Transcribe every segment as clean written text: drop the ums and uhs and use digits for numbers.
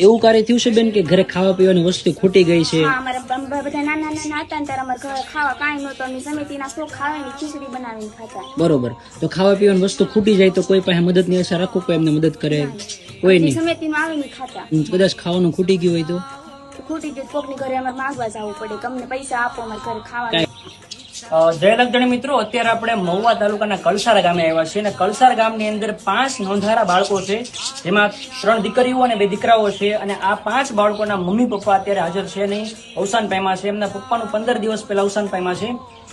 એવું કાર્ય થયું છે બેન કે ઘરે ખાવા પીવાની વસ્તુ ખૂટી ગઈ છે? હા, અમારા બધા નાના નાના હતા ને ત્યારે અમારે ઘરે ખાવા કાંઈ નહોતું. અમે સમિતિના શોખ ખાવાની ખીચડી બનાવીને ખાતા. બરોબર. તો ખાવા પીવાની વસ્તુ ખૂટી જાય તો કોઈ પાસે મદદની આશા રાખો, કોઈ એમને મદદ કરે? કોઈ નહીં. સમિતિમાં આવીને ખાતા. કદાચ ખાવાનું ખૂટી ગયું હોય તો ખૂટી ગયું કોકની ઘરે અમારે માંગવા જવું પડે કે અમને પૈસા આપો અમારે ઘરે ખાવા. જય લગધણી મિત્રો, અત્યારે આપણે મહુવા તાલુકાના કલસાર ગામે આવ્યા છીએ અને કલસાર ગામની અંદર 5 નોંધારા બાળકો છે, જેમાં 3 દીકરીઓ અને 2 દીકરાઓ છે. અને આ 5 બાળકોના મમ્મી પપ્પા અત્યારે હાજર છે નહીં, અવસાન પામ્યા છે. એમના પપ્પાનું 15 દિવસ પહેલા અવસાન પામ્યા છે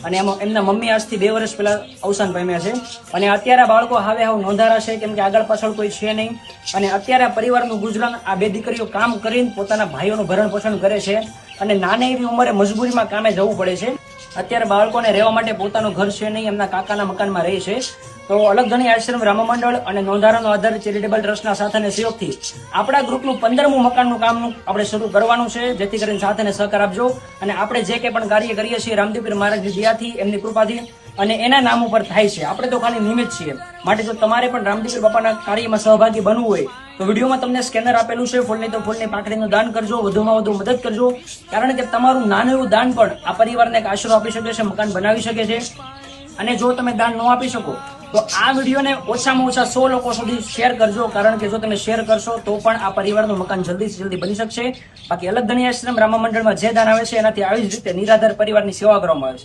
અને એમના મમ્મી આજથી 2 વર્ષ પહેલા અવસાન પામ્યા છે. અને અત્યારે આ બાળકો હવે નોંધારા છે, કેમ કે આગળ પાછળ કોઈ છે નહીં. અને અત્યારે આ પરિવારનું ગુજરાન આ 2 દીકરીઓ કામ કરીને પોતાના ભાઈઓનું ભરણ પોષણ કરે છે અને નાની એવી ઉંમરે મજબૂરીમાં કામે જવું પડે છે. અત્યારે બાળકોને રહેવા માટે પોતાનું ઘર છે નહીં, એમના કાકાના મકાનમાં રહે છે. તો અલગધણી આશ્રમ રામ મંડળ અને નોંધારાનો આધાર ચેરિટેબલ ટ્રસ્ટના સાથ અને સહયોગથી આપણા ગ્રુપનું 15મું મકાનનું કામ આપણે શરૂ કરવાનું છે, જેથી કરીને સાથ અને સહકાર આપજો. અને આપણે જે કંઈ પણ કાર્ય કરીએ છીએ રામદેવપીર મહારાજની દયાથી, એમની કૃપાથી અને એના નામ ઉપર થાય છે. આપણે તો ખાલી નિમિત્ત છીએ. માટે જો તમારે પણ રામદેવપીર બાપાના કાર્યમાં સહભાગી બનવું હોય તો વિડીયોમાં તમને સ્કેનર આપેલું છે, ફૂલની તો ફૂલની પાંખડીનું દાન કરજો, વધુમાં વધુ મદદ કરજો. કારણ કે તમારું નાનું એવું દાન પણ આ પરિવારને એક આશરો આપી શકે છે, મકાન બનાવી શકે છે. અને જો તમે દાન ન આપી શકો તો આ વિડીયોને ઓછામાં ઓછા 100 લોકો સુધી શેર કરજો. કારણ કે જો તમે શેર કરશો તો પણ આ પરિવારનું મકાન જલ્દીથી જલ્દી બની શકશે. બાકી અલગધણી આશ્રમ રામા મંડળમાં જે દાન આવે છે એનાથી આવી જ રીતે નિરાધાર પરિવારની સેવા કરવામાં આવે છે.